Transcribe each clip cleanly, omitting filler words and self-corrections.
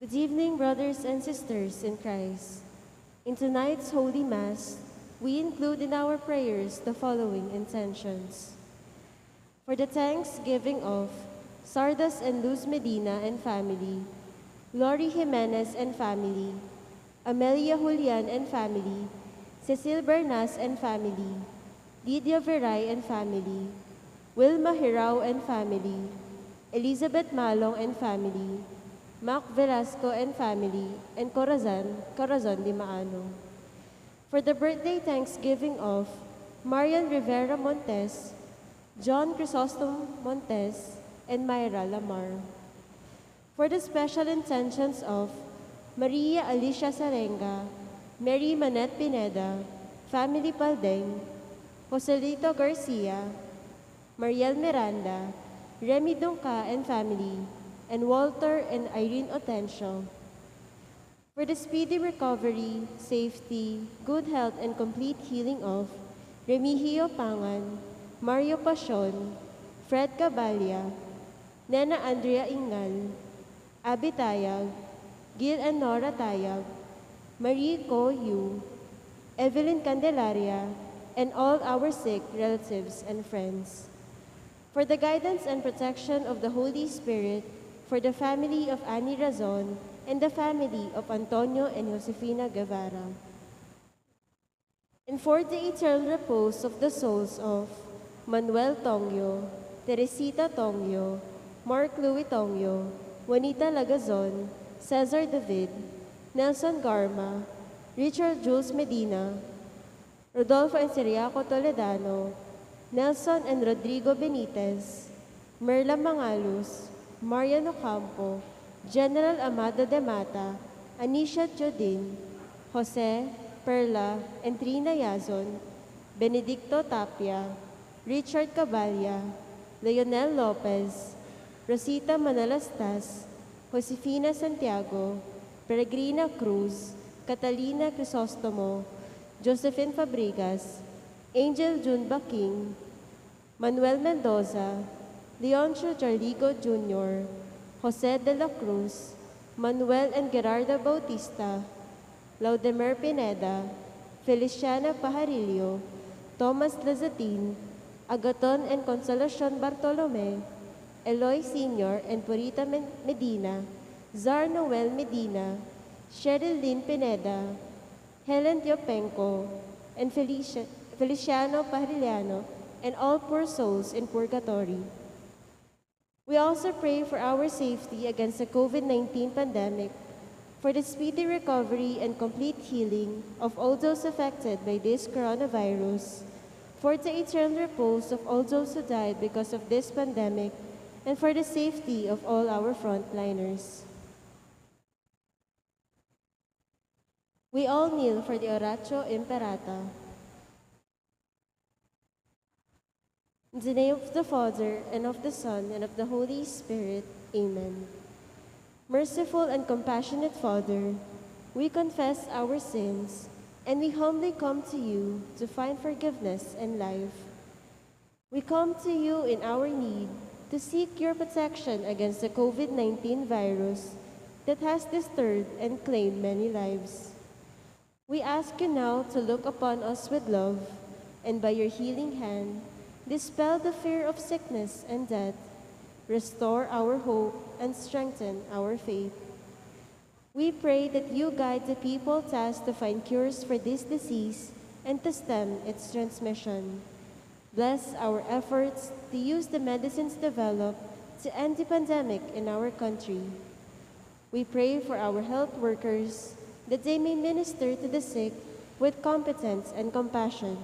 Good evening, brothers and sisters in Christ. In tonight's Holy Mass, we include in our prayers the following intentions. For the thanksgiving of Sardas and Luz Medina and family, Lori Jimenez and family, Amelia Julian and family, Cecil Bernas and family, Lydia Veray and family, Wilma Hirao and family, Elizabeth Malong and family, Mac Velasco and family, and Corazon Di Maano. For the birthday thanksgiving of Marian Rivera Montes, John Chrysostom Montes, and Myra Lamar. For the special intentions of Maria Alicia Sarenga, Mary Manette Pineda, family Paldeng, Joselito Garcia, Mariel Miranda, Remy Dunca and family, and Walter and Irene Otencio. For the speedy recovery, safety, good health, and complete healing of Remigio Pangan, Mario Pasion, Fred Cabalia, Nena Andrea Ingal, Abby Tayag, Gil and Nora Tayag, Marie Ko Yu, Evelyn Candelaria, and all our sick relatives and friends. For the guidance and protection of the Holy Spirit, for the family of Annie Razon and the family of Antonio and Josefina Guevara. And for the eternal repose of the souls of Manuel Tongyo, Teresita Tongyo, Mark Louis Tongyo, Juanita Lagazon, Cesar David, Nelson Garma, Richard Jules Medina, Rodolfo and Siriaco Toledano, Nelson and Rodrigo Benitez, Merla Mangalus, Marian Ocampo, General Amado de Mata, Anisha Jodin, Jose, Perla, and Trina Yazon, Benedicto Tapia, Richard Cabalia, Leonel Lopez, Rosita Manalastas, Josefina Santiago, Peregrina Cruz, Catalina Crisostomo, Josephine Fabregas, Angel June Baking, Manuel Mendoza, Leoncio Jarligo Jr., Jose de la Cruz, Manuel and Gerardo Bautista, Laudemer Pineda, Feliciana Pajarillo, Thomas Lazatin, Agaton and Consolacion Bartolome, Eloy Sr. and Purita Medina, Zar Noel Medina, Cheryl Lynn Pineda, Helen Tiopenco, and Feliciano Pajariliano, and all poor souls in purgatory. We also pray for our safety against the COVID-19 pandemic, for the speedy recovery and complete healing of all those affected by this coronavirus, for the eternal repose of all those who died because of this pandemic, and for the safety of all our frontliners. We all kneel for the Oratio Imperata. In the name of the Father, and of the Son, and of the Holy Spirit. Amen. Merciful and compassionate Father, we confess our sins, and we humbly come to you to find forgiveness and life. We come to you in our need to seek your protection against the COVID-19 virus that has disturbed and claimed many lives. We ask you now to look upon us with love, and by your healing hand, dispel the fear of sickness and death, restore our hope, and strengthen our faith. We pray that you guide the people tasked to find cures for this disease and to stem its transmission. Bless our efforts to use the medicines developed to end the pandemic in our country. We pray for our health workers that they may minister to the sick with competence and compassion.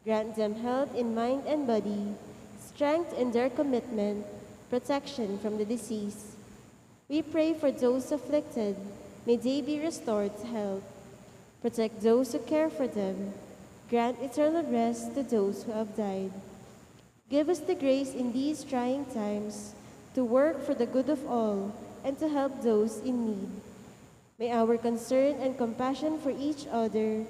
Grant them health in mind and body, strength in their commitment, protection from the disease. We pray for those afflicted. May they be restored to health. Protect those who care for them. Grant eternal rest to those who have died. Give us the grace in these trying times to work for the good of all and to help those in need. May our concern and compassion for each other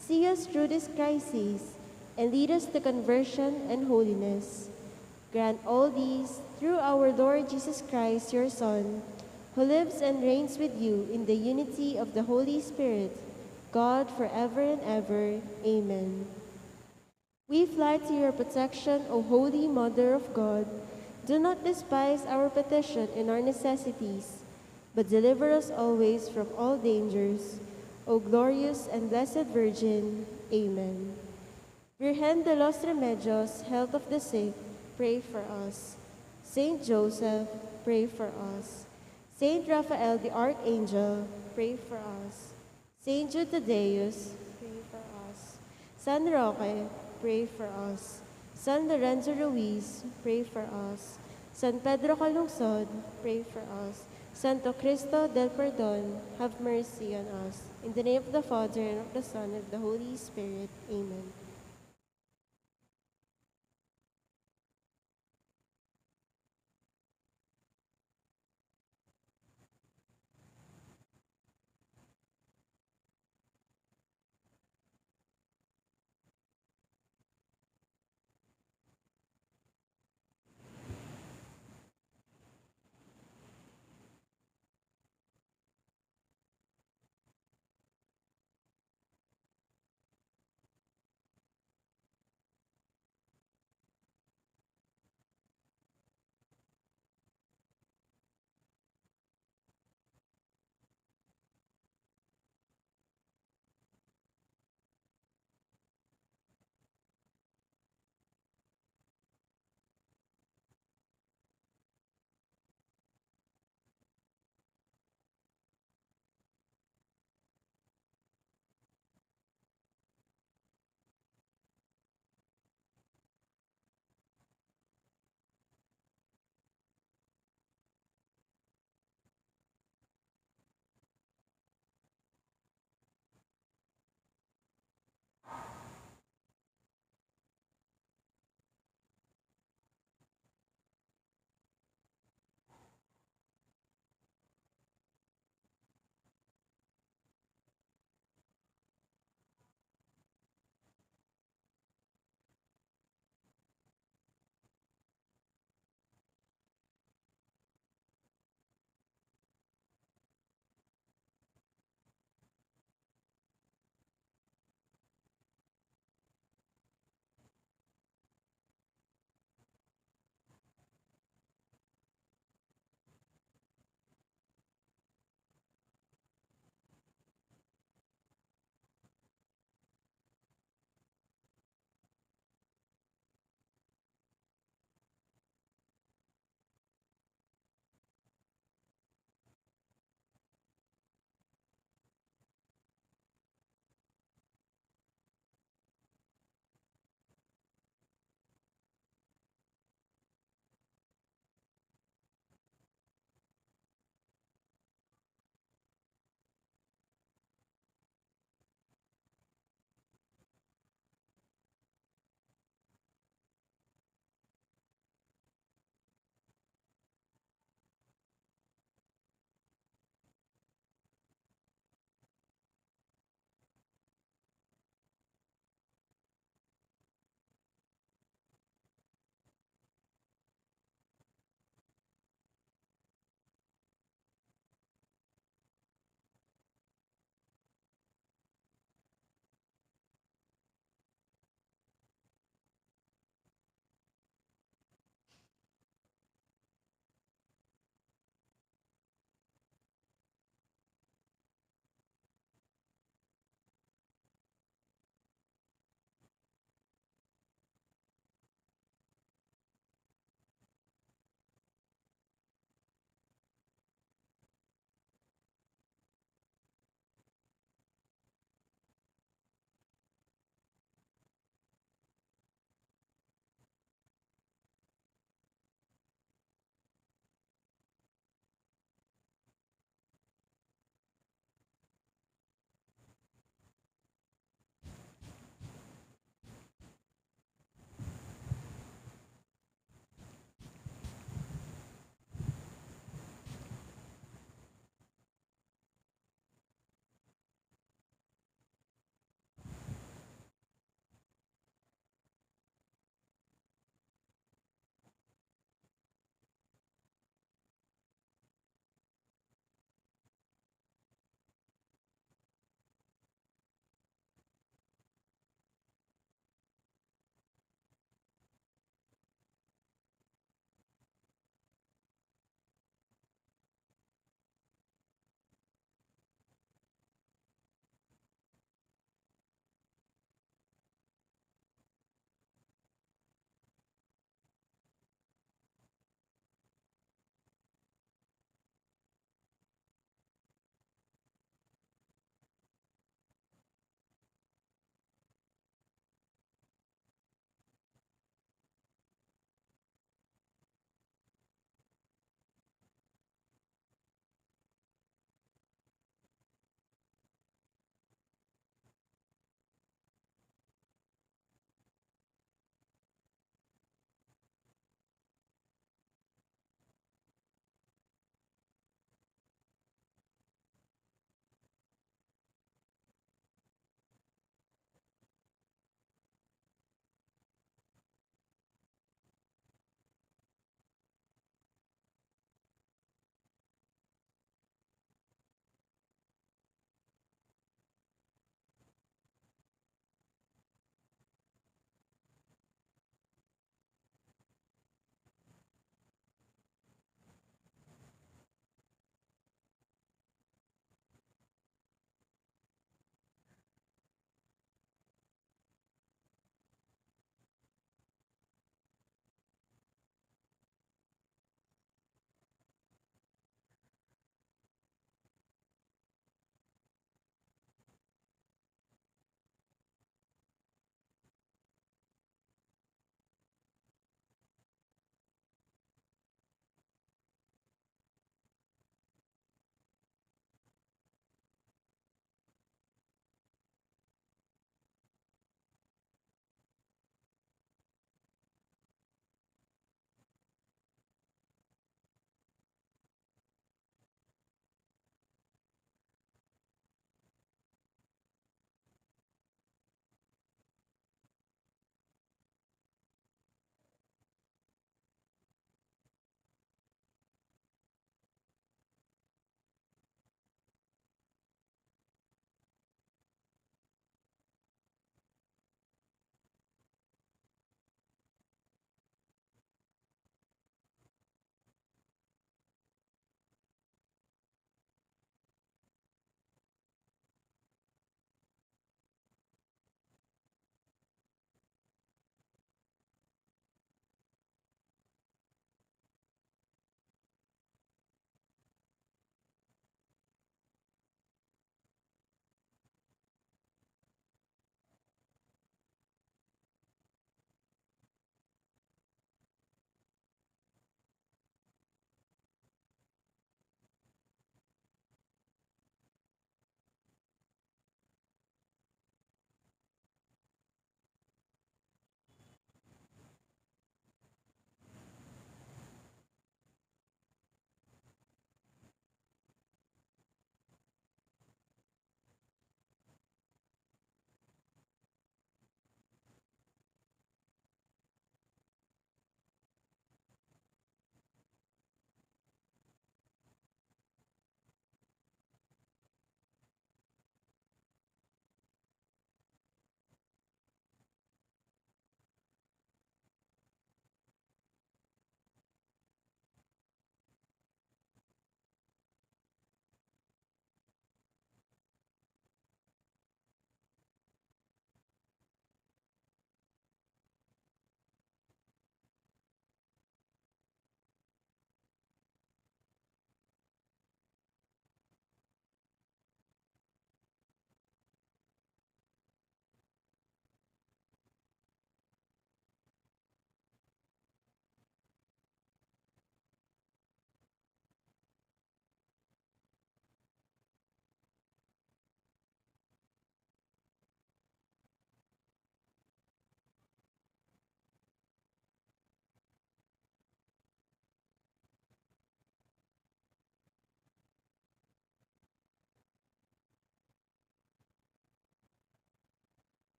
see us through this crisis and lead us to conversion and holiness. Grant all these through our Lord Jesus Christ, your Son, who lives and reigns with you in the unity of the Holy Spirit, God forever and ever. Amen. We fly to your protection, O Holy Mother of God. Do not despise our petition and our necessities, but deliver us always from all dangers, O glorious and blessed Virgin. Amen. Virgen de los Remedios, health of the sick, pray for us. Saint Joseph, pray for us. Saint Raphael the Archangel, pray for us. Saint Jude Thaddeus, pray for us. San Roque, pray for us. San Lorenzo Ruiz, pray for us. San Pedro Calungsod, pray for us. Santo Cristo del Perdón, have mercy on us. In the name of the Father, and of the Son, and of the Holy Spirit. Amen.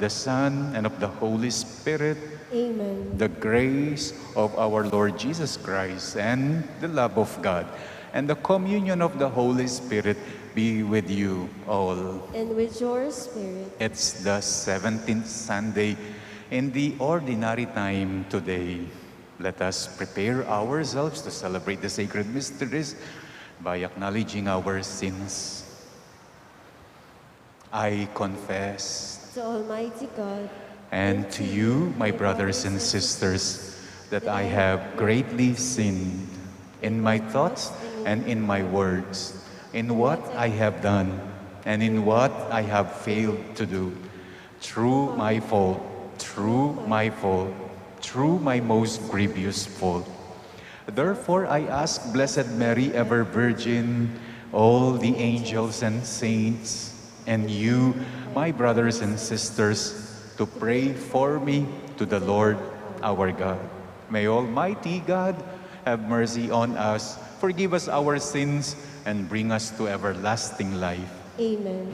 the Son, and of the Holy Spirit. Amen. The grace of our Lord Jesus Christ and the love of God and the communion of the Holy Spirit be with you all. And with your spirit. It's the 17th Sunday in the ordinary time today. Let us prepare ourselves to celebrate the sacred mysteries by acknowledging our sins. I confess To Almighty God and to you, my brothers and sisters, that I have greatly sinned in my thoughts and in my words, in what I have done and in what I have failed to do, through my fault, through my fault, through my most grievous fault. Therefore, I ask Blessed Mary, ever Virgin, all the angels and saints, and you, my brothers and sisters, to pray for me to the Lord our God. May Almighty God have mercy on us, forgive us our sins, and bring us to everlasting life. Amen.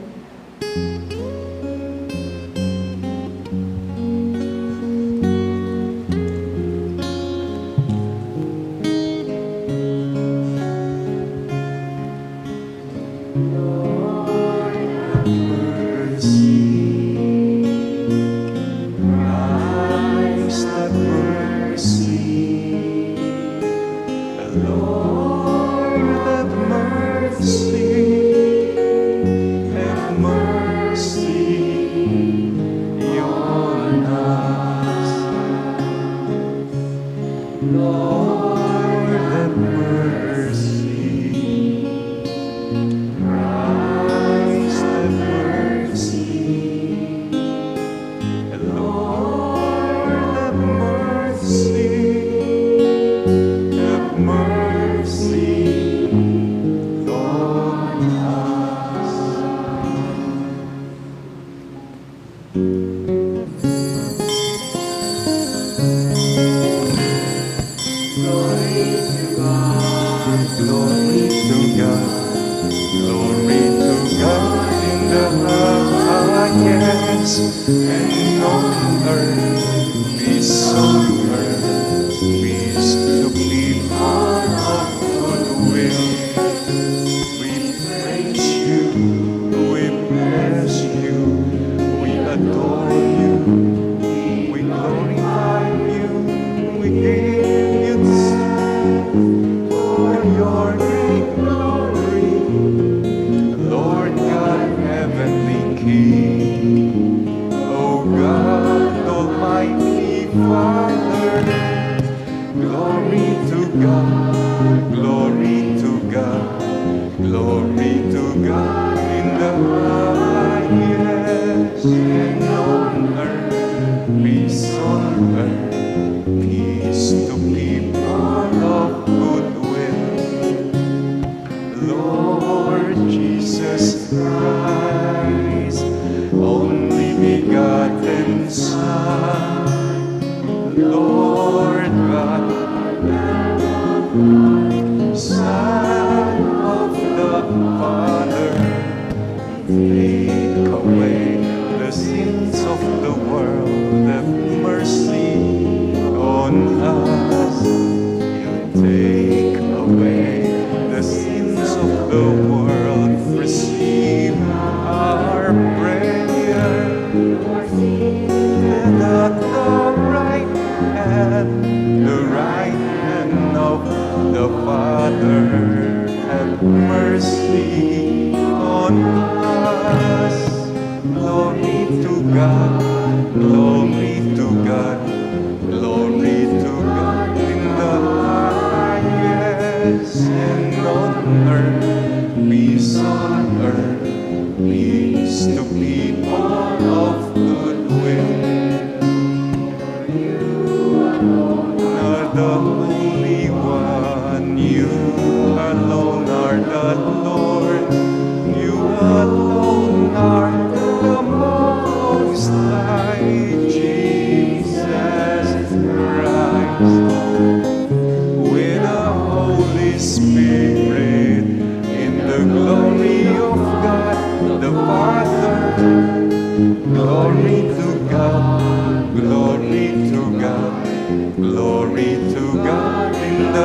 Glory to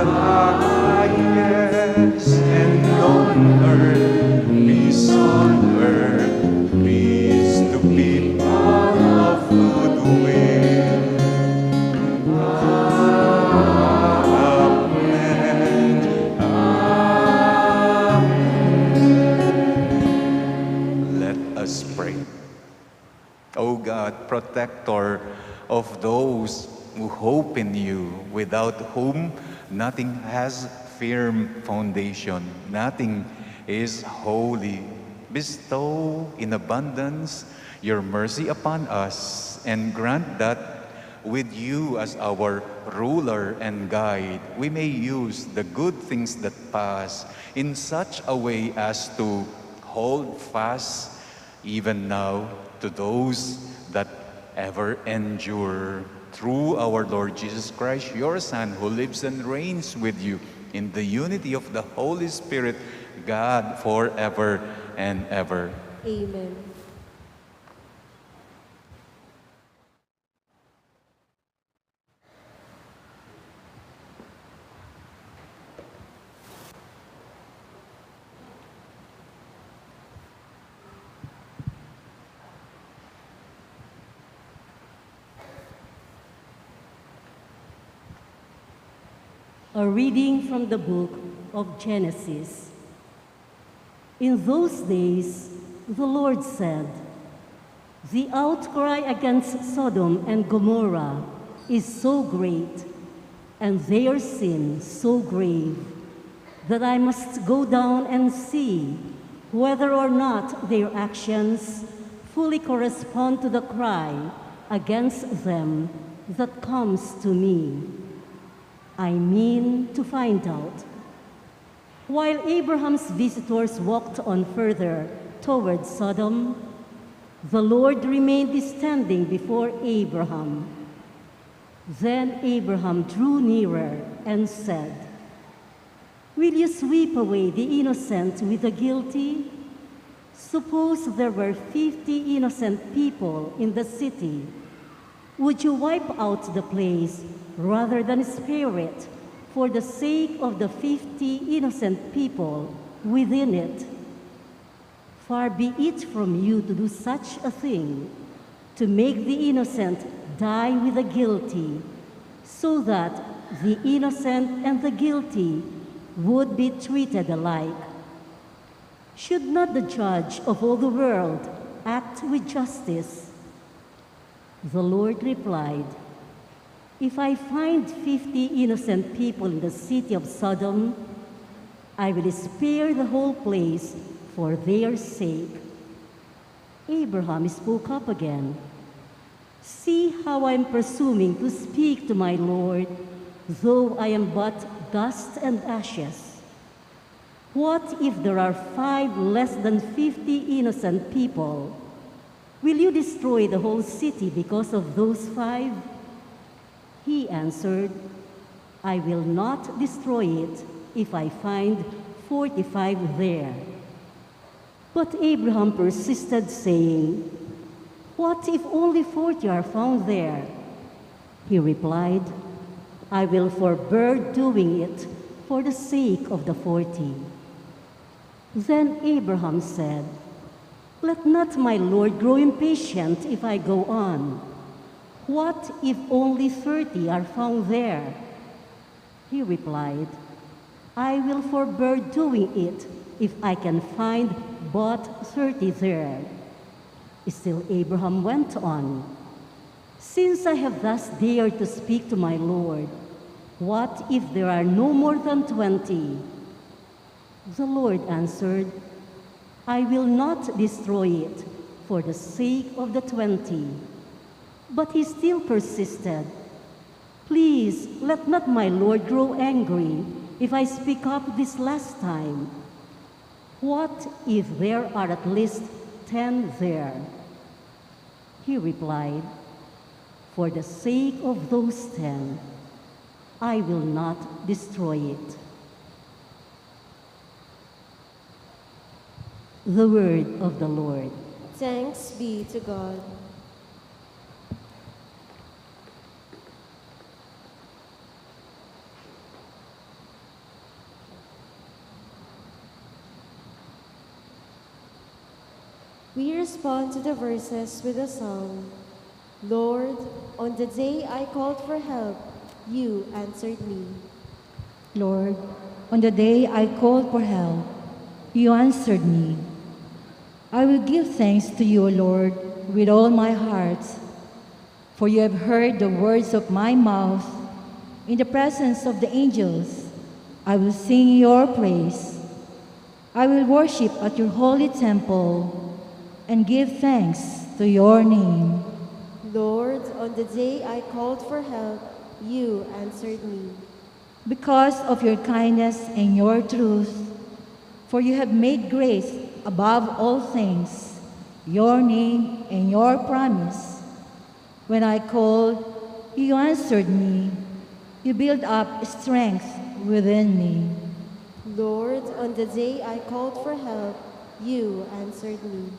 the highest, and on earth, peace on earth, peace to people of good will. Amen. Amen. Let us pray. O God, protector of those who hope in you, without whom nothing has firm foundation, nothing is holy. Bestow in abundance your mercy upon us, and grant that with you as our ruler and guide, we may use the good things that pass in such a way as to hold fast even now to those that ever endure. Through our Lord Jesus Christ, your Son, who lives and reigns with you in the unity of the Holy Spirit, God, forever and ever. Amen. A reading from the book of Genesis. In those days, the Lord said, "The outcry against Sodom and Gomorrah is so great, and their sin so grave, that I must go down and see whether or not their actions fully correspond to the cry against them that comes to me. I mean to find out." While Abraham's visitors walked on further toward Sodom, the Lord remained standing before Abraham. Then Abraham drew nearer and said, "Will you sweep away the innocent with the guilty? Suppose there were 50 innocent people in the city. Would you wipe out the place rather than spare it for the sake of the 50 innocent people within it? Far be it from you to do such a thing, to make the innocent die with the guilty, so that the innocent and the guilty would be treated alike. Should not the judge of all the world act with justice?" The Lord replied, "If I find 50 innocent people in the city of Sodom, I will spare the whole place for their sake." Abraham spoke up again. "See how I am presuming to speak to my Lord, though I am but dust and ashes. What if there are 5 less than 50 innocent people? Will you destroy the whole city because of those 5? He answered, "I will not destroy it if I find 45 there." But Abraham persisted, saying, "What if only 40 are found there?" He replied, "I will forbear doing it for the sake of the 40. Then Abraham said, "Let not my Lord grow impatient if I go on. What if only 30 are found there?" He replied, "I will forbear doing it if I can find but 30 there." Still Abraham went on, "Since I have thus dared to speak to my Lord, what if there are no more than 20? The Lord answered, "I will not destroy it for the sake of the 20. But he still persisted, "Please let not my Lord grow angry if I speak up this last time. What if there are at least 10 there?" He replied, "For the sake of those 10, I will not destroy it." The word of the Lord. Thanks be to God. We respond to the verses with a song. Lord, on the day I called for help, you answered me. Lord, on the day I called for help, you answered me. I will give thanks to you, O Lord, with all my heart, for you have heard the words of my mouth. In the presence of the angels, I will sing your praise. I will worship at your holy temple and give thanks to your name. Lord, on the day I called for help, you answered me. Because of your kindness and your truth, for you have made great above all things your name and your promise. When I called, you answered me. You build up strength within me. Lord, on the day I called for help, you answered me.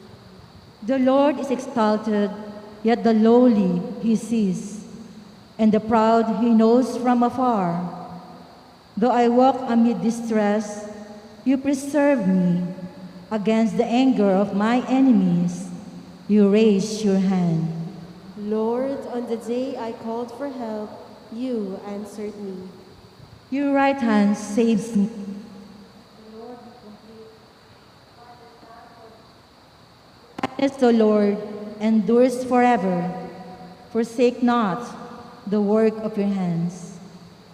The Lord is exalted, yet the lowly he sees, and the proud he knows from afar. Though I walk amid distress, you preserve me. Against the anger of my enemies, you raise your hand. Lord, on the day I called for help, you answered me. Your right hand saves me. Kindness, O Lord, endures forever. Forsake not the work of your hands.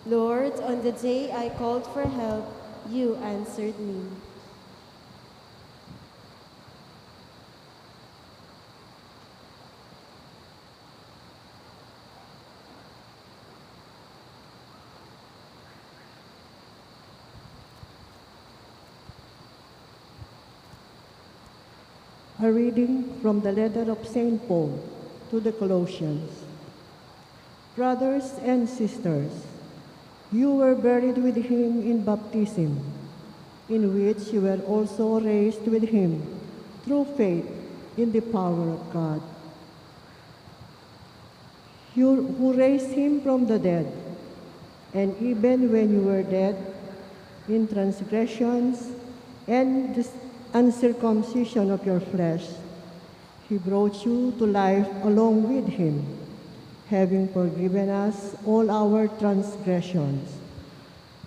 Lord, on the day I called for help, you answered me. A reading from the letter of St. Paul to the Colossians. Brothers and sisters, you were buried with him in baptism, in which you were also raised with him through faith in the power of God, who raised him from the dead. And even when you were dead in transgressions and the uncircumcision of your flesh, he brought you to life along with him, having forgiven us all our transgressions,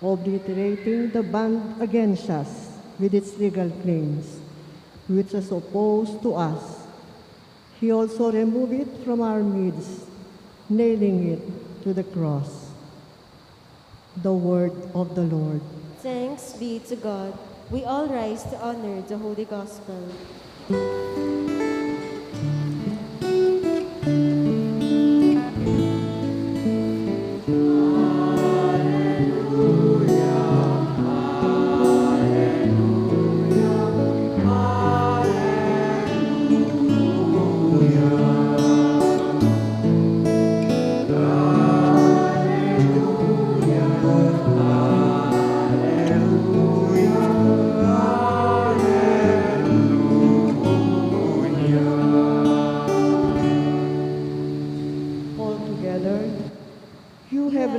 obliterating the bond against us with its legal claims, which was opposed to us. He also removed it from our midst, nailing it to the cross. The word of the Lord. Thanks be to God. We all rise to honor the Holy Gospel.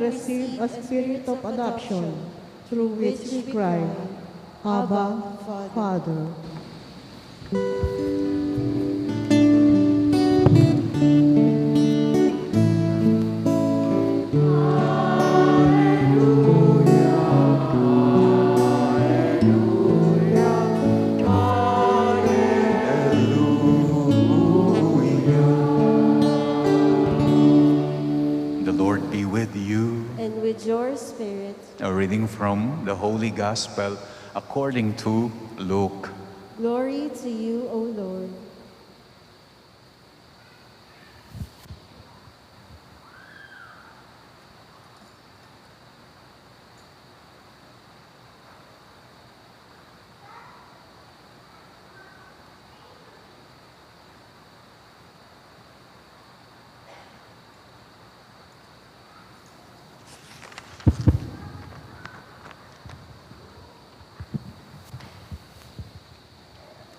Received a spirit of adoption, through which we cry, Abba, Father. Your spirit. A reading from the Holy Gospel according to Luke. Glory to you, O Lord.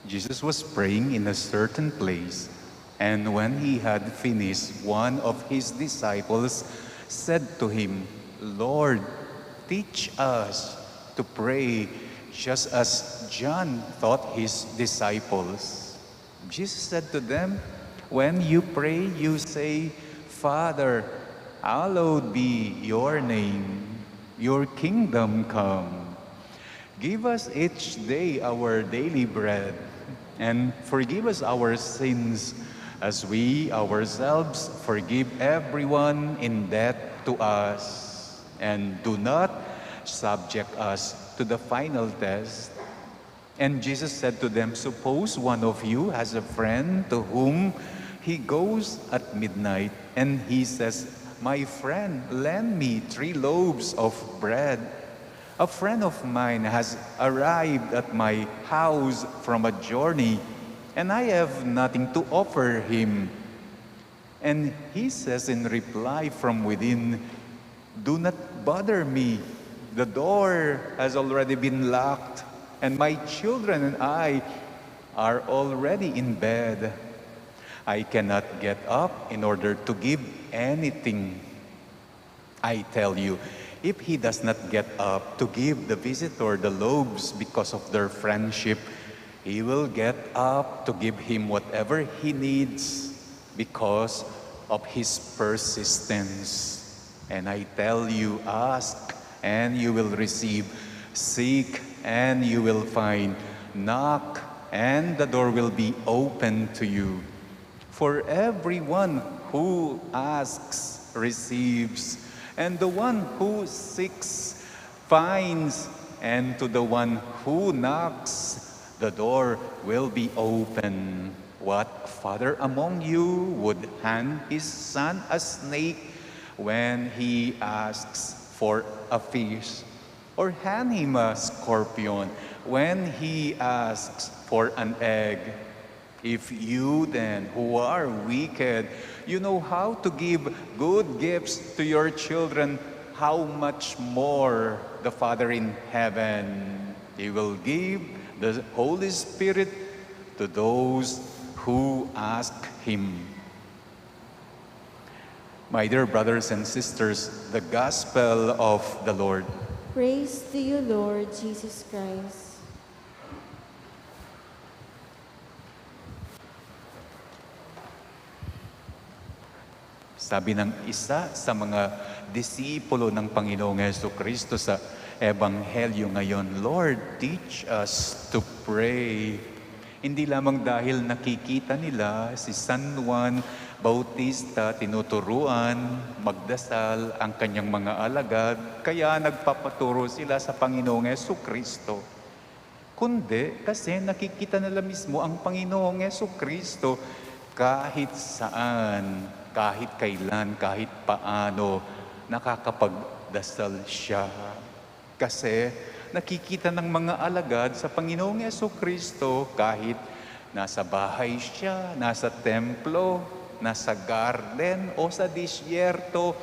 Jesus was praying in a certain place, and when he had finished, one of his disciples said to him, Lord, teach us to pray, just as John taught his disciples. Jesus said to them, when you pray, you say, Father, hallowed be your name. Your kingdom come. Give us each day our daily bread, and forgive us our sins, as we ourselves forgive everyone in debt to us. And do not subject us to the final test. And Jesus said to them, suppose one of you has a friend to whom he goes at midnight, and he says, my friend, lend me 3 loaves of bread. A friend of mine has arrived at my house from a journey, and I have nothing to offer him. And he says in reply from within, do not bother me. The door has already been locked, and my children and I are already in bed. I cannot get up in order to give anything. I tell you, if he does not get up to give the visitor the loaves because of their friendship, he will get up to give him whatever he needs because of his persistence. And I tell you, ask and you will receive, seek and you will find, knock and the door will be open to you. For everyone who asks receives, and the one who seeks finds, and to the one who knocks, the door will be open. What father among you would hand his son a snake when he asks for a fish? Or hand him a scorpion when he asks for an egg? If you then, who are wicked, you know how to give good gifts to your children, how much more the Father in heaven, He will give the Holy Spirit to those who ask Him. My dear brothers and sisters, the Gospel of the Lord. Praise to you, Lord Jesus Christ. Sabi ng isa sa mga disipulo ng Panginoong Jesucristo sa Ebanghelyo ngayon, Lord, teach us to pray. Hindi lamang dahil nakikita nila si San Juan Bautista tinuturuan, magdasal ang kanyang mga alagad, kaya nagpapaturo sila sa Panginoong Jesucristo. Kundi kasi nakikita nila mismo ang Panginoong Jesucristo kahit saan, kahit kailan, kahit paano, nakakapagdasal siya. Kasi nakikita ng mga alagad sa Panginoong Jesucristo kahit nasa bahay siya, nasa templo, nasa garden o sa disyerto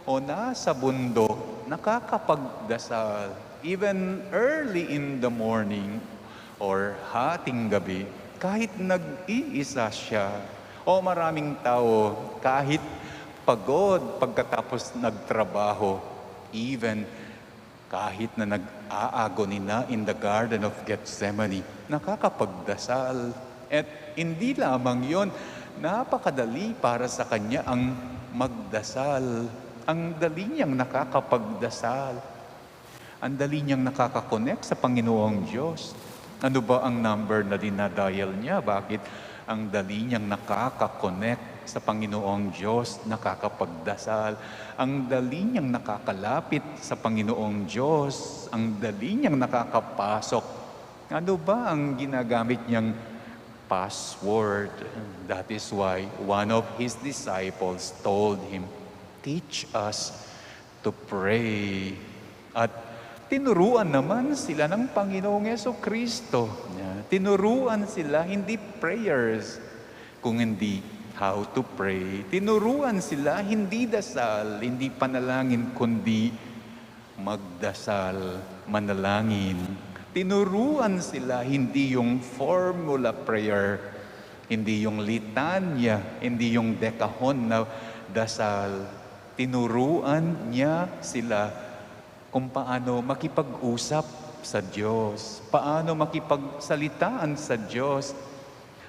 o nasa bundok, nakakapagdasal. Even early in the morning or hating gabi, kahit nag-iisa siya o maraming tao, kahit pagod pagkatapos nagtrabaho, even kahit na nag-aagoni na in the Garden of Gethsemane, nakakapagdasal. At hindi lamang yon, napakadali para sa kanya ang magdasal. Ang dali niyang nakakapagdasal. Ang dali niyang nakakakonect sa Panginoong Diyos. Ano ba ang number na dinadial niya? Bakit ang dali niyang nakakakonect sa Panginoong Diyos, nakakapagdasal? Ang dali niyang nakakalapit sa Panginoong Diyos. Ang dali niyang nakakapasok. Ano ba ang ginagamit niyang password? That is why one of his disciples told him, teach us to pray. At tinuruan naman sila ng Panginoong Jesucristo. Tinuruan sila hindi prayers, kung hindi how to pray. Tinuruan sila hindi dasal, hindi panalangin, kundi magdasal, manalangin. Tinuruan sila hindi yung formula prayer, hindi yung litanya, hindi yung dekahon na dasal. Tinuruan niya sila kung paano makipag-usap sa Diyos, paano makipagsalitaan sa Diyos,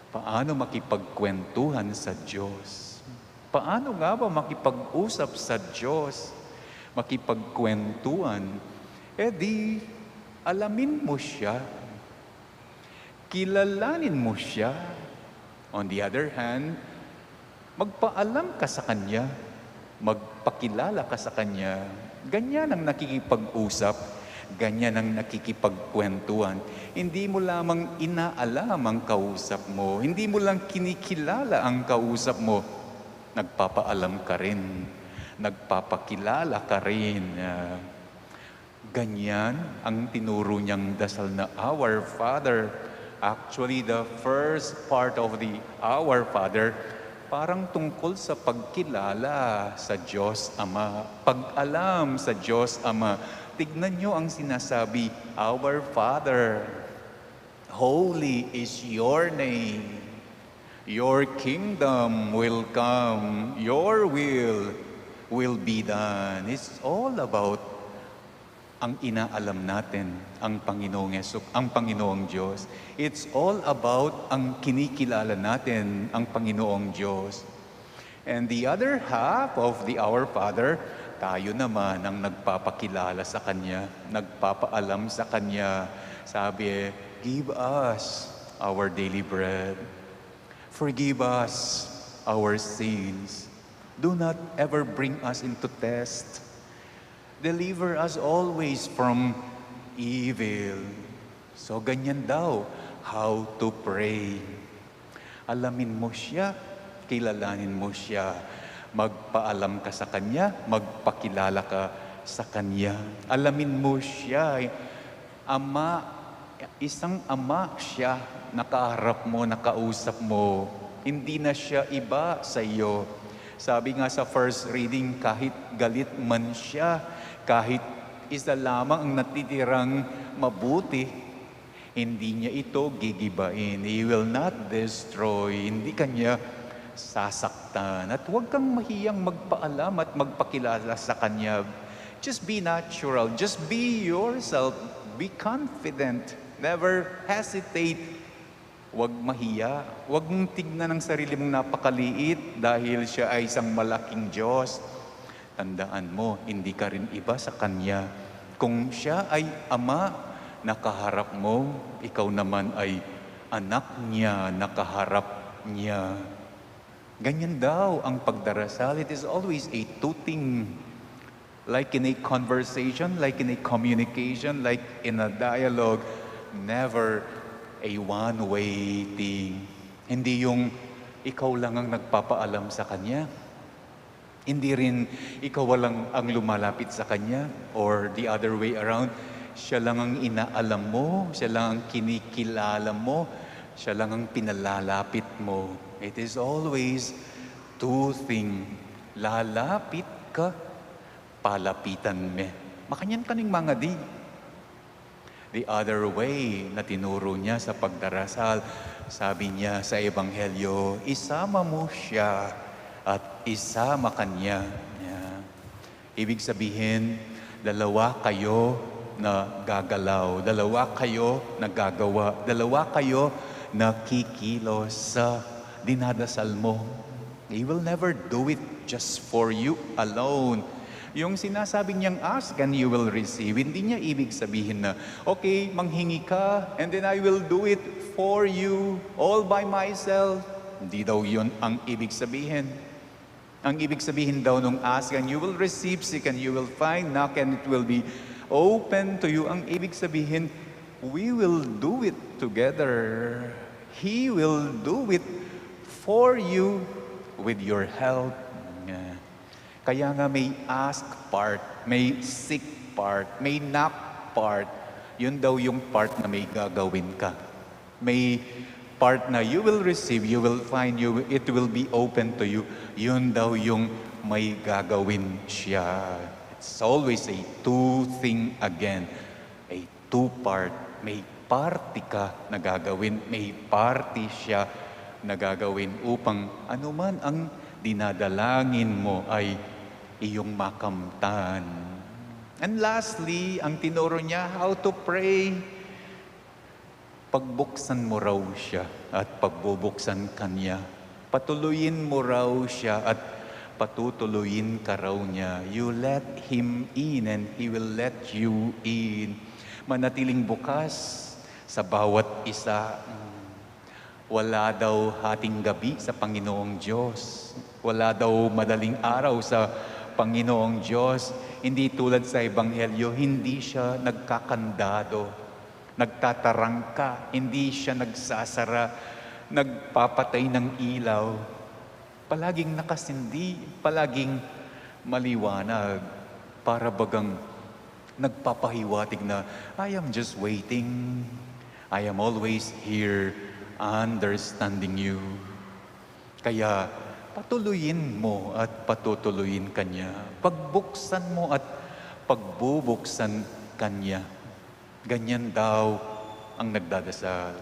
Paano makipagkwentuhan sa Diyos? Paano nga ba makipag-usap sa Diyos? Makipagkwentuhan? Di, alamin mo siya. Kilalanin mo siya. On the other hand, magpaalam ka sa Kanya. Magpakilala ka sa Kanya. Ganyan ang nakikipag-usap. Ganyan ang nakikipagkwentuhan. Hindi mo lamang inaalam ang kausap mo. Hindi mo lang kinikilala ang kausap mo. Nagpapaalam ka rin. Nagpapakilala ka rin. Ganyan ang tinuro niyang dasal na Our Father. Actually, the first part of the Our Father, parang tungkol sa pagkilala sa Diyos Ama. Pag-alam sa Diyos Ama. Tignan nyo ang sinasabi, Our Father, holy is your name. Your kingdom will come. Your will be done. It's all about ang inaalam natin, ang Panginoong Diyos. It's all about ang kinikilala natin, ang Panginoong Diyos. And the other half of the Our Father, tayo naman ang nagpapakilala sa Kanya, nagpapaalam sa Kanya. Sabi, give us our daily bread. Forgive us our sins. Do not ever bring us into test. Deliver us always from evil. So ganyan daw, how to pray. Alamin mo siya, kilalanin mo siya. Magpaalam ka sa Kanya, magpakilala ka sa Kanya. Alamin mo siya, Ama, isang Ama siya, nakaharap mo, nakausap mo. Hindi na siya iba sa iyo. Sabi nga sa first reading, kahit galit man siya, kahit isa lamang ang natitirang mabuti, hindi niya ito gigibain. He will not destroy. Hindi Kanya sasaktan. At huwag kang mahiyang magpaalam at magpakilala sa Kanya. Just be natural. Just be yourself. Be confident. Never hesitate. Huwag mahiya. Huwag mong tignan ang sarili mong napakaliit dahil siya ay isang malaking Diyos. Tandaan mo, hindi ka rin iba sa Kanya. Kung siya ay Ama, nakaharap mo, ikaw naman ay anak niya, nakaharap niya. Ganyan daw ang pagdarasal. It is always a two-thing. Like in a conversation, like in a communication, like in a dialogue. Never a one-way thing. Hindi yung ikaw lang ang nagpapaalam sa Kanya. Hindi rin ikaw lang ang lumalapit sa Kanya or the other way around. Siya lang ang inaalam mo, siya lang ang kinikilala mo, siya lang ang pinalalapit mo. It is always two things. Lalapit ka, palapitan me. Makanyan kaning mga di. The other way na tinuro niya sa pagdarasal, sabi niya sa Ebanghelyo, isama mo siya at isama kanya. Yeah. Ibig sabihin, dalawa kayo na gagalaw, dalawa kayo na gagawa, dalawa kayo na kikilos sa dinadasal mo. He will never do it just for you alone. Yung sinasabi niyang ask and you will receive, hindi niya ibig sabihin na, okay, manghingi ka and then I will do it for you all by myself. Hindi daw yun ang ibig sabihin. Ang ibig sabihin daw nung ask and you will receive, seek and you will find, knock and it will be open to you. Ang ibig sabihin, we will do it together. He will do it for you with your help. Kaya nga may ask part, may seek part, may knock part. Yun daw yung part na may gagawin ka. May part na you will receive, you will find, it will be open to you. Yun daw yung may gagawin siya. It's always a two-thing again. A two-part. May party ka na gagawin, may party siya na gagawin upang anuman ang dinadalangin mo ay iyong makamtan. And lastly, ang tinuro niya, how to pray. pagbuksan mo raw siya at pagbubuksan kanya. Patuloyin mo raw siya at patutuluyin ka raw niya. You let Him in and He will let you in. Manatiling bukas sa bawat isa. Wala daw hating gabi sa Panginoong Diyos. Wala daw madaling araw sa Panginoong Diyos. Hindi tulad sa Ebanghelyo, hindi siya nagkakandado, nagtatarangka, hindi siya nagsasara, nagpapatay ng ilaw. Palaging nakasindi, palaging maliwanag, para bagang nagpapahiwatig na, I am just waiting. I am always here, understanding you. Kaya patuloyin mo at patutuloyin kanya. Pagbuksan mo at pagbubuksan kanya. Ganyan daw ang nagdadasal.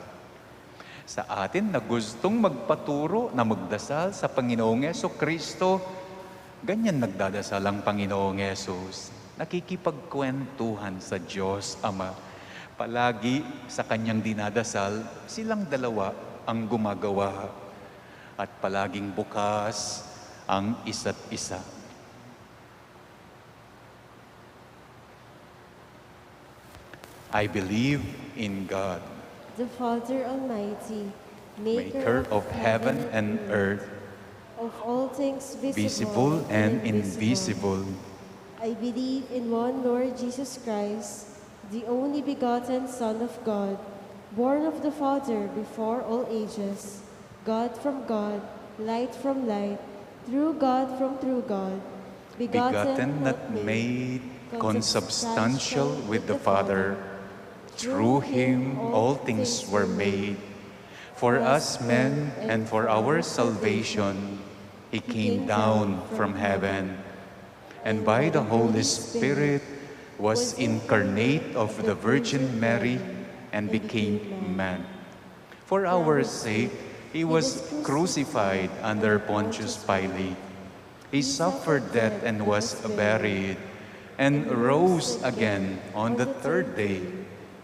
Sa atin na gustong magpaturo na magdasal sa Panginoong Jesucristo, ganyan nagdadasal ang Panginoong Jesus. Nakikipagkwentuhan sa Diyos Ama. Palagi sa kanyang dinadasal, silang dalawa ang gumagawa at palaging bukas ang isa't isa. I believe in God, the Father Almighty, maker of heaven and earth, of all things visible and invisible. I believe in one Lord Jesus Christ, the only begotten Son of God, born of the Father before all ages, God from God, light from light, true God from true God, begotten not made, consubstantial with the Father. Through Him all things were made. For us men and for our salvation, He came down from heaven, and by the Holy Spirit was incarnate of the Virgin Mary and became man. For our sake, He was crucified under Pontius Pilate. He suffered death and was buried, and rose again on the third day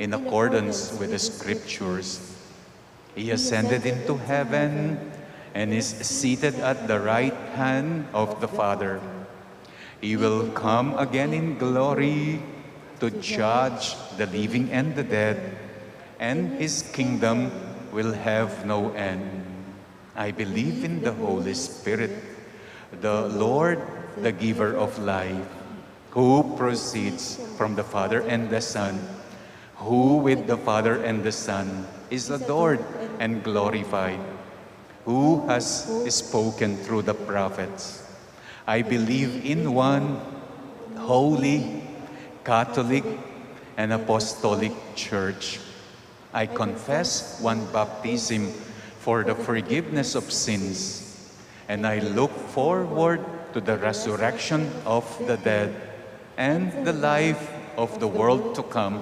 in accordance with the Scriptures. He ascended into heaven and is seated at the right hand of the Father. He will come again in glory to judge the living and the dead, and His kingdom will have no end. I believe in the Holy Spirit, the Lord, the giver of life, who proceeds from the Father and the Son, who with the Father and the Son is adored and glorified, who has spoken through the prophets. I believe in one holy, Catholic, and Apostolic Church. I confess one baptism for the forgiveness of sins, and I look forward to the resurrection of the dead and the life of the world to come.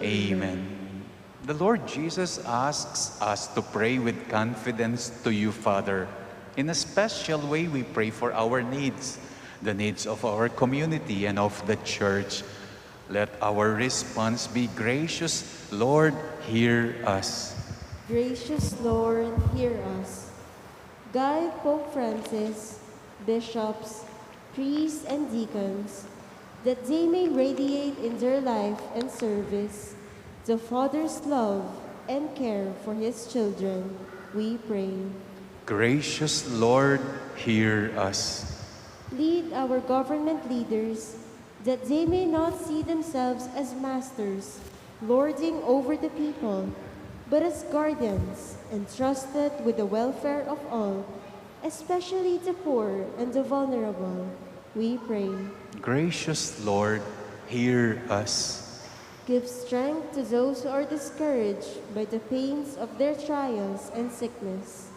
Amen. The Lord Jesus asks us to pray with confidence to you, Father. In a special way, we pray for our needs, the needs of our community and of the church. Let our response be gracious, Lord, hear us. Gracious Lord, hear us. Guide Pope Francis, bishops, priests, and deacons, that they may radiate in their life and service the Father's love and care for His children, we pray. Gracious Lord, hear us. Lead our government leaders, that they may not see themselves as masters, lording over the people, but as guardians, entrusted with the welfare of all, especially the poor and the vulnerable, we pray. Gracious Lord, hear us. Give strength to those who are discouraged by the pains of their trials and sickness.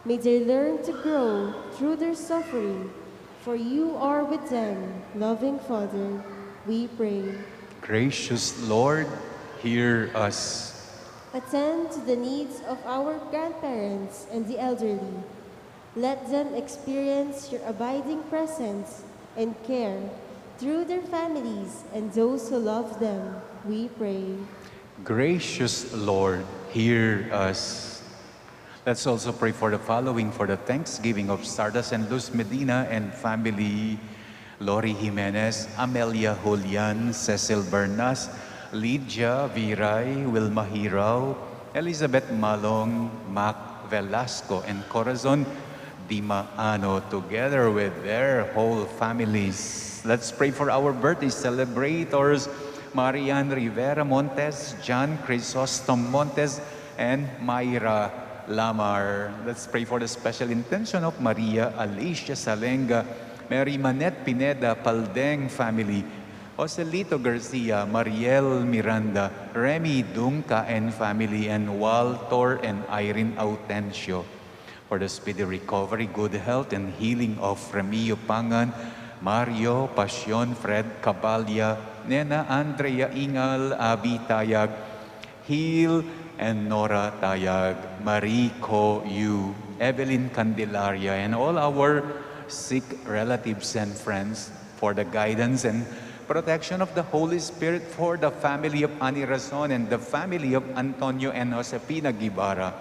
May they learn to grow through their suffering, for you are with them, loving Father, we pray. Gracious Lord, hear us. Attend to the needs of our grandparents and the elderly. Let them experience your abiding presence and care through their families and those who love them, we pray. Gracious Lord, hear us. Let's also pray for the following for the Thanksgiving of Sardas and Luz Medina and family: Lori Jimenez, Amelia Julian, Cecil Bernas, Lydia Viray, Wilma Hirao, Elizabeth Malong, Mac Velasco, and Corazon Dimaano, together with their whole families. Let's pray for our birthday celebrators: Marian Rivera Montes, John Chrysostom Montes, and Myra Lamar. Let's pray for the special intention of Maria Alicia Salenga, Mary Manette Pineda Paldeng family, Joselito Garcia, Mariel Miranda, Remy Dunca and family, and Walter and Irene Autencio. For the speedy recovery, good health, and healing of Remio Pangan, Mario Pasyon, Fred Cabalya, Nena Andrea Ingal, Abi Tayag, Hil and Nora Tayag, Marico Yu, Evelyn Candelaria, and all our sick relatives and friends, for the guidance and protection of the Holy Spirit, for the family of Ani Razon and the family of Antonio and Josefina Guevara.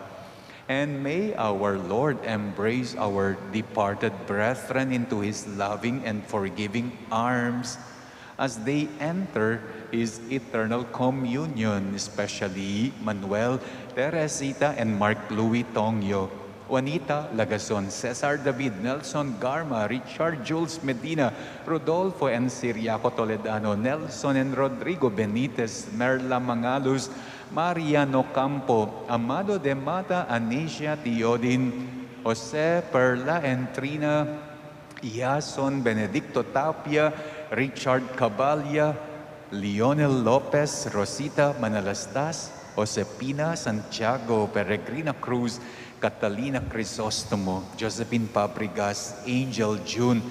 And may our Lord embrace our departed brethren into His loving and forgiving arms as they enter His eternal communion, especially Manuel, Teresita, and Mark Louis Tongyo, Juanita Lagazon, Cesar David, Nelson Garma, Richard Jules Medina, Rodolfo and Siriaco Toledano, Nelson and Rodrigo Benitez, Merla Mangalus, Mariano Campo, Amado de Mata, Anisha Teodin, Jose Perla and Trina, Yason Benedicto Tapia, Richard Cabalya, Lionel Lopez, Rosita Manalastas, Josepina Santiago, Peregrina Cruz, Catalina Crisostomo, Josephine Pabrigas, Angel June,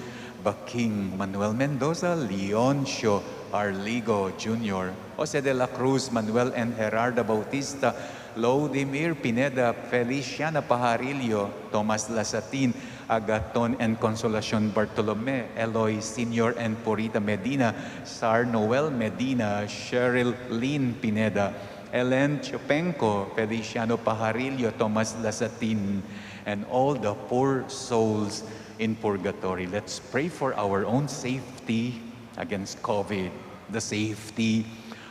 Baking, Manuel Mendoza, Leoncio Arligo Jr., Jose de la Cruz, Manuel and Gerarda Bautista, Lodimir Pineda, Feliciana Pajarillo, Tomas Lasatin, Agaton and Consolacion Bartolome, Eloy Sr. and Purita Medina, Sar Noel Medina, Cheryl Lynn Pineda, Ellen Chopenco, Feliciano Pajarillo, Tomas Lasatin, and all the poor souls in purgatory. Let's pray for our own safety against COVID, the safety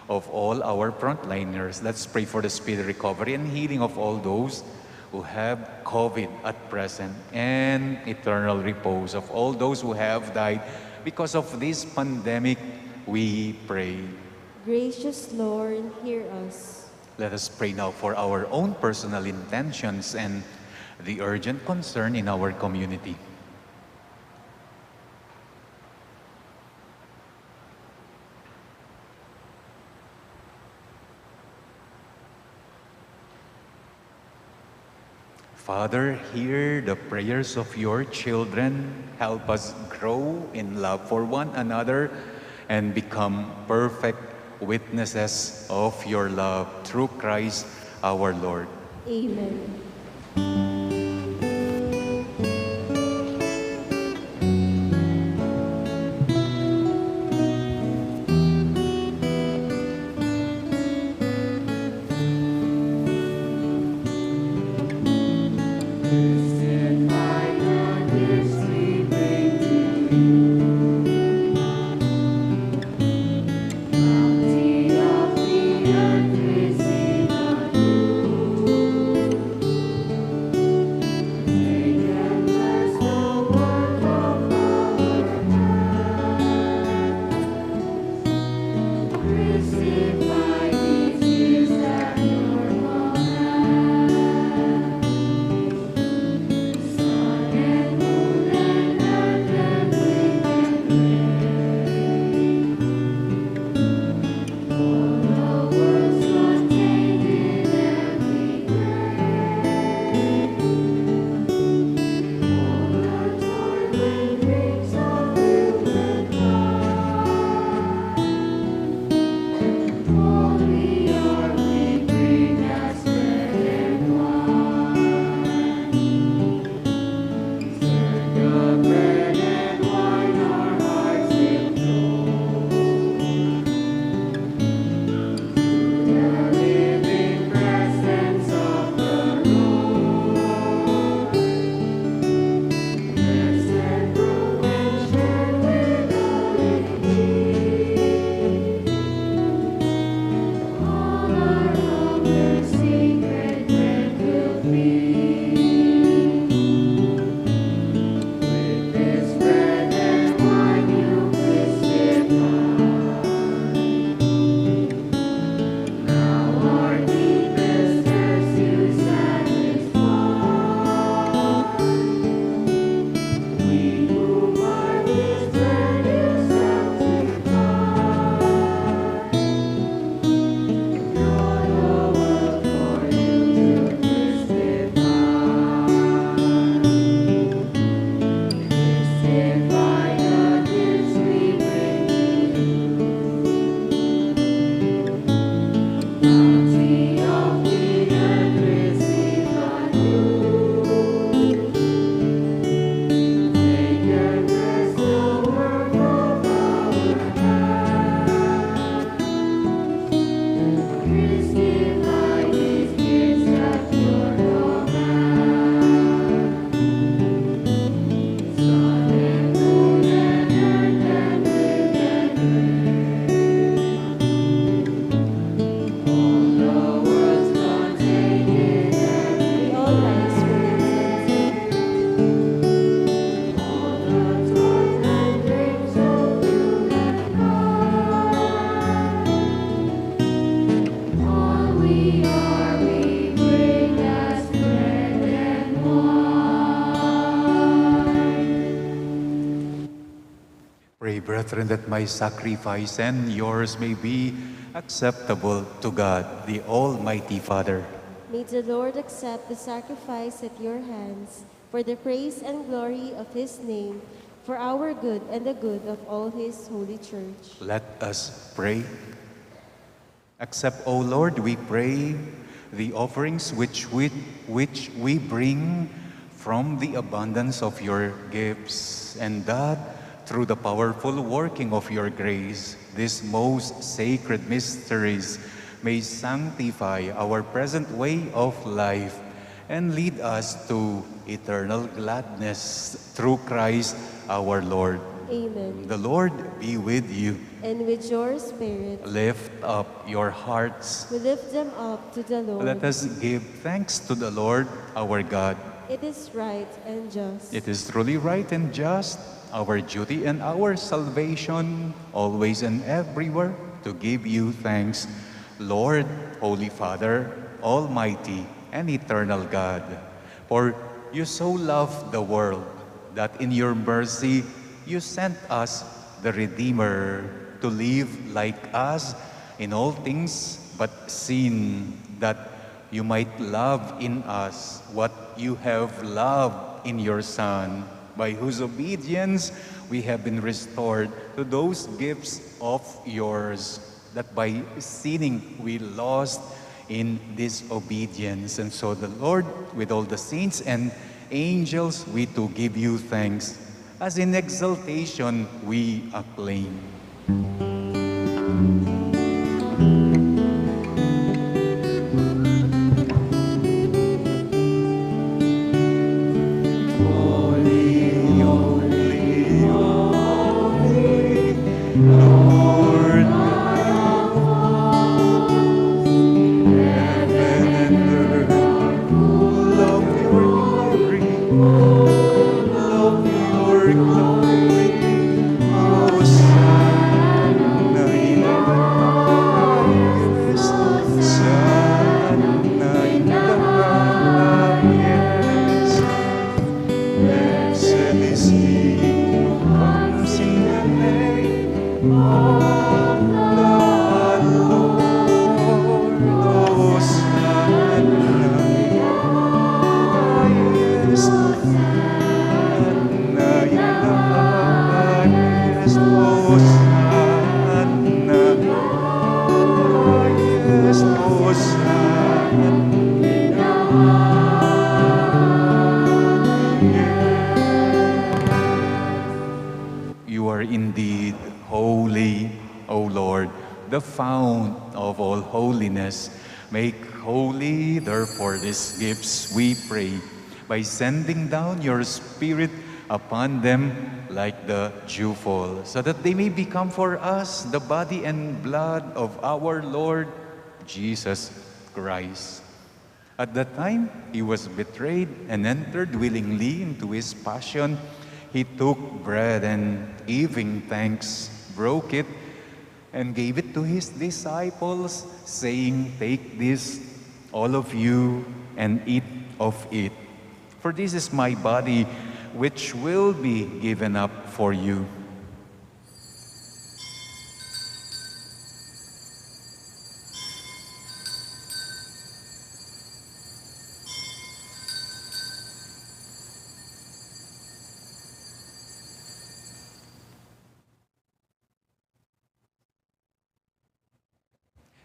of all our frontliners. Let's pray for the speedy recovery and healing of all those who have COVID at present, and eternal repose of all those who have died because of this pandemic, we pray. Gracious Lord, hear us. Let us pray now for our own personal intentions and the urgent concern in our community. Father, hear the prayers of your children. Help us grow in love for one another and become perfect witnesses of your love through Christ our Lord. Amen. Pray, brethren, that my sacrifice and yours may be acceptable to God, the Almighty Father. May the Lord accept the sacrifice at your hands for the praise and glory of his name, for our good and the good of all his holy church. Let us pray. Accept, O Lord, we pray, the offerings which we bring from the abundance of your gifts, and that through the powerful working of your grace, these most sacred mysteries may sanctify our present way of life and lead us to eternal gladness through Christ our Lord. Amen. The Lord be with you. And with your spirit, Lift up your hearts. we lift them up to the Lord. Let us give thanks to the Lord our God. It is right and just. It is truly right and just, our duty and our salvation, always and everywhere, to give you thanks, Lord, Holy Father, Almighty and eternal God. For you so loved the world that in your mercy you sent us the Redeemer to live like us in all things but sin, that you might love in us what you have loved in your Son, by whose obedience we have been restored to those gifts of yours, that by sinning we lost in disobedience. And so the Lord, with all the saints and angels, we too give you thanks, as in exaltation we acclaim. You are indeed holy, O Lord, the fount of all holiness. Make holy, therefore, these gifts, we pray, by sending down your Spirit upon them like the dewfall, so that they may become for us the body and blood of our Lord Jesus Christ. At the time he was betrayed and entered willingly into his passion, he took bread and, giving thanks, broke it and gave it to his disciples, saying, "Take this, all of you, and eat of it. For this is my body, which will be given up for you."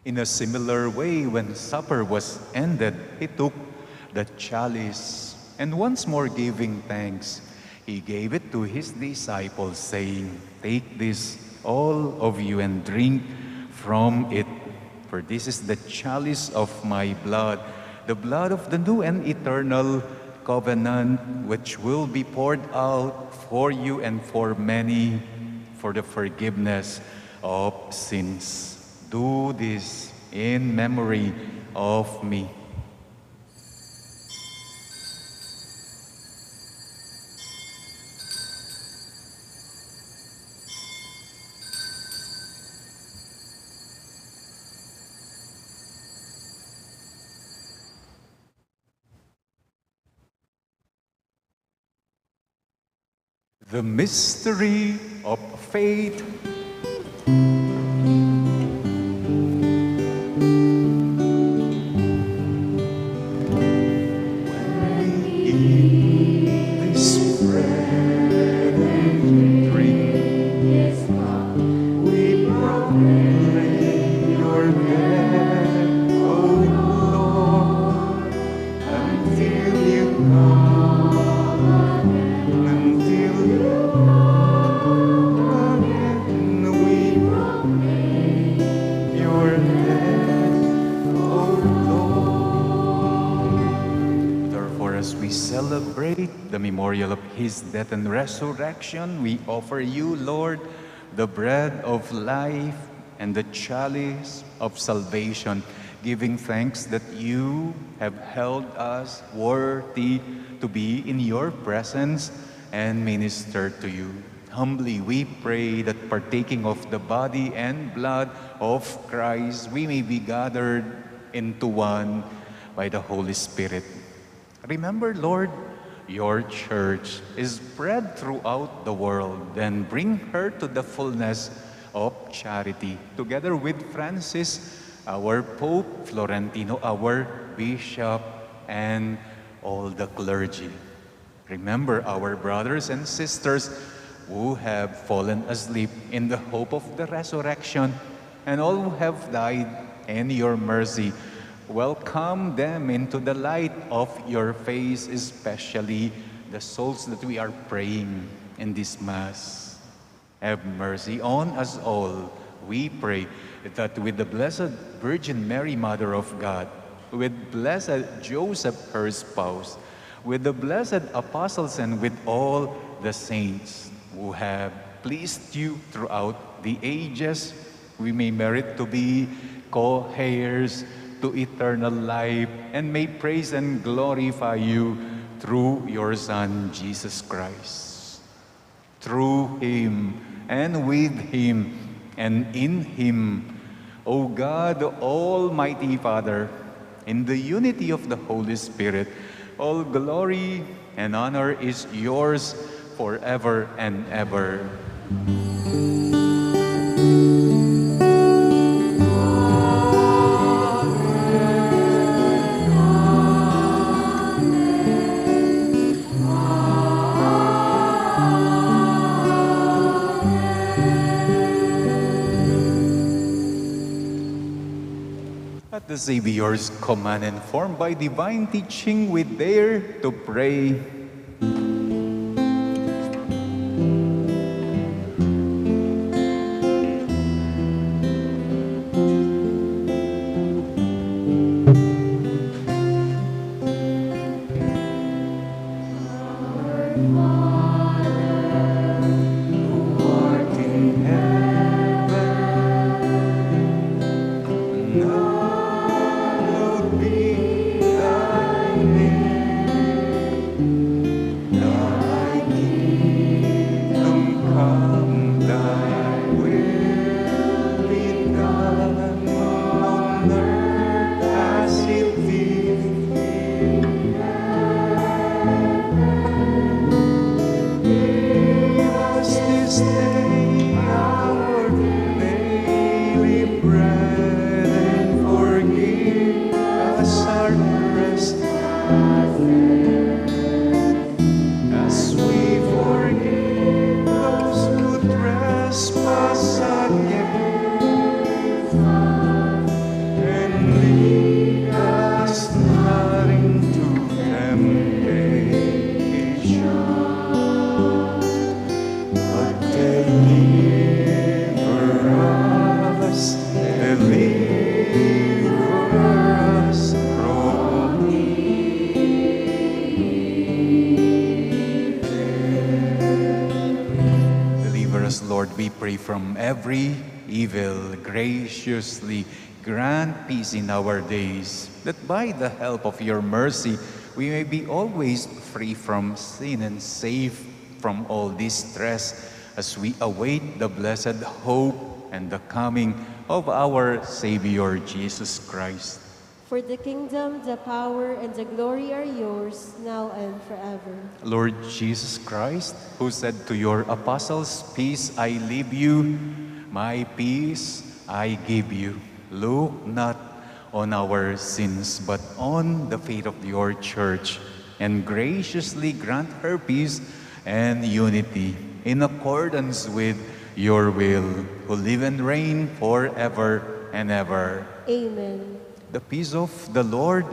In a similar way, when supper was ended, he took the chalice, and once more giving thanks, he gave it to his disciples, saying, "Take this, all of you, and drink from it. For this is the chalice of my blood, the blood of the new and eternal covenant, which will be poured out for you and for many for the forgiveness of sins. Do this in memory of me." The mystery of faith. Of his death and resurrection, we offer you, Lord, the bread of life and the chalice of salvation, giving thanks that you have held us worthy to be in your presence and minister to you. Humbly we pray that partaking of the body and blood of Christ, we may be gathered into one by the Holy Spirit. Remember, Lord, your church is spread throughout the world, and bring her to the fullness of charity. Together with Francis, our Pope, Florentino, our Bishop, and all the clergy. Remember our brothers and sisters who have fallen asleep in the hope of the resurrection, and all who have died in your mercy. Welcome them into the light of your face, especially the souls that we are praying in this Mass. Have mercy on us all. We pray that with the Blessed Virgin Mary, Mother of God, with Blessed Joseph, her spouse, with the blessed apostles, and with all the saints who have pleased you throughout the ages, we may merit to be co-heirs to eternal life, and may praise and glorify you through your Son, Jesus Christ. Through him, and with him, and in him, O God, Almighty Father, in the unity of the Holy Spirit, all glory and honor is yours forever and ever. At the Savior's command and formed by divine teaching, we dare to pray. From every evil, graciously grant peace in our days, that by the help of your mercy we may be always free from sin and safe from all distress, as we await the blessed hope and the coming of our Savior Jesus Christ. For the kingdom, the power, and the glory are yours, now and forever. Lord Jesus Christ, who said to your apostles, "Peace I leave you, my peace I give you," look not on our sins, but on the faith of your church, and graciously grant her peace and unity in accordance with your will, who live and reign forever and ever. Amen. The peace of the Lord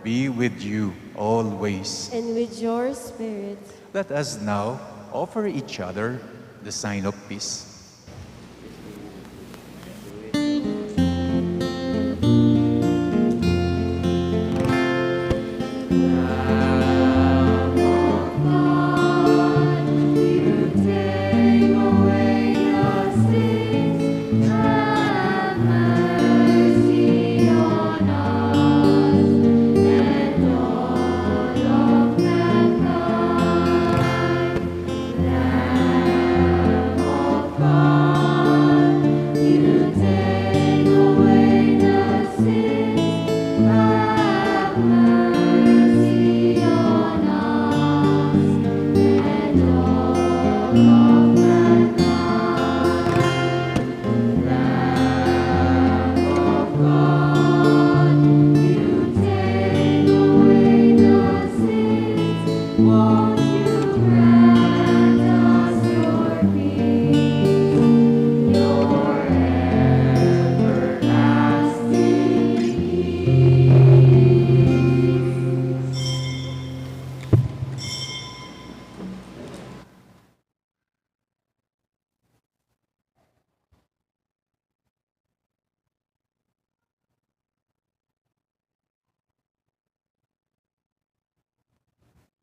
be with you always. And with your spirit. Let us now offer each other the sign of peace.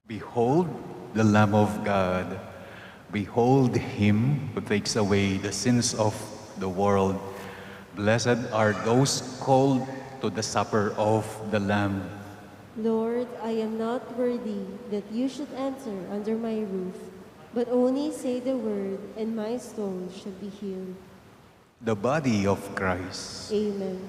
Behold the Lamb of God. Behold him who takes away the sins of the world. Blessed are those called to the supper of the Lamb. Lord, I am not worthy that you should enter under my roof, but only say the word, and my soul shall be healed. The body of Christ. Amen.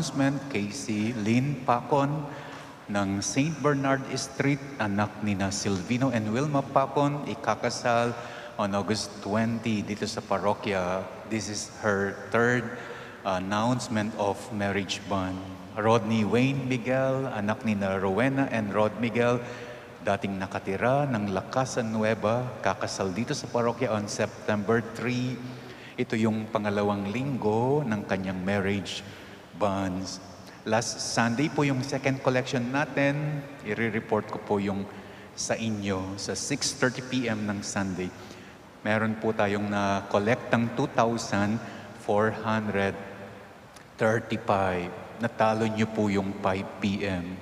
announcement kay si Lynn Pacon ng St. Bernard Street, anak ni na Silvino and Wilma Pacon, ikakasal on August 20 dito sa parokya. This is her third announcement of marriage bond. Rodney Wayne Miguel, anak ni na Rowena and Rod Miguel, dating nakatira ng La Casa Nueva, kakasal dito sa parokya on September 3. Ito yung pangalawang linggo ng kanyang marriage bonds. Last Sunday po yung second collection natin. I-report ko po yung sa inyo sa 6:30 p.m. ng Sunday. Meron po tayong na-collect ng 2,435. Natalo nyo po yung 5 p.m.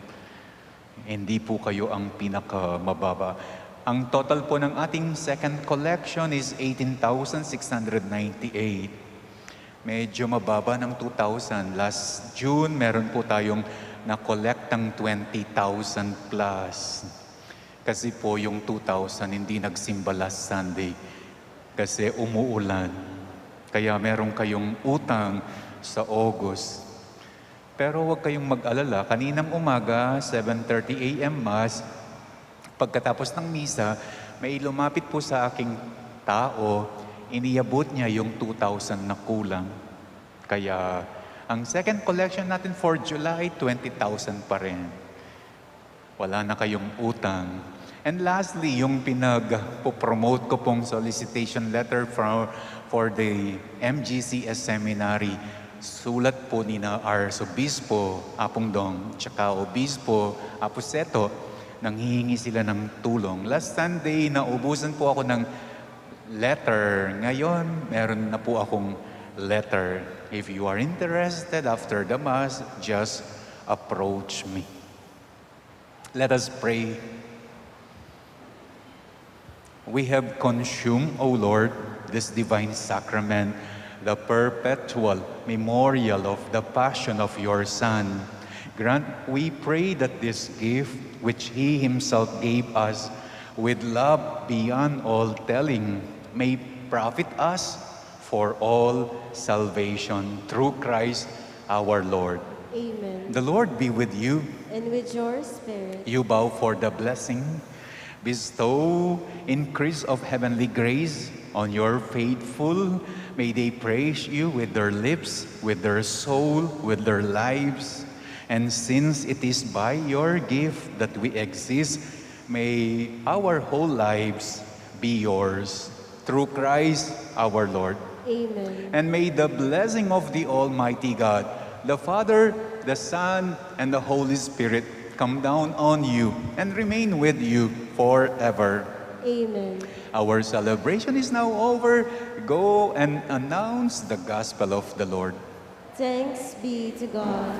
Hindi po kayo ang pinakamababa. Ang total po ng ating second collection is 18,698. Medyo mababa ng 2,000. Last June, meron po tayong na-collect ng 20,000 plus. Kasi po yung 2,000 hindi nagsimba last Sunday. Kasi umuulan. Kaya meron kayong utang sa August. Pero huwag kayong mag-alala. Kaninang umaga, 7:30 a.m. Mass, pagkatapos ng misa, may lumapit po sa aking tao, iniabot niya yung 2,000 na kulang. Kaya ang second collection natin for July, 20,000 pa rin. Wala na kayong utang. And lastly, yung pinag-promote ko pong solicitation letter for the MGCS Seminary. Sulat po ni na Arsobispo Apongdong, tsaka Obispo Aposeto, nanghihingi sila ng tulong. Last Sunday, naubusan po ako ng letter. Ngayon, meron na po akong letter. If you are interested after the Mass, just approach me. Let us pray. We have consumed, O Lord, this divine sacrament, the perpetual memorial of the passion of your Son. Grant, we pray, that this gift which He Himself gave us with love beyond all telling may profit us for all salvation through Christ our Lord. Amen. The Lord be with you. And with your spirit. You bow for the blessing. Bestow increase of heavenly grace on your faithful. May they praise you with their lips, with their soul, with their lives. And since it is by your gift that we exist, may our whole lives be yours. Through Christ our Lord. Amen. And may the blessing of the Almighty God, the Father, the Son, and the Holy Spirit come down on you and remain with you forever. Amen. Our celebration is now over. Go and announce the gospel of the Lord. Thanks be to God.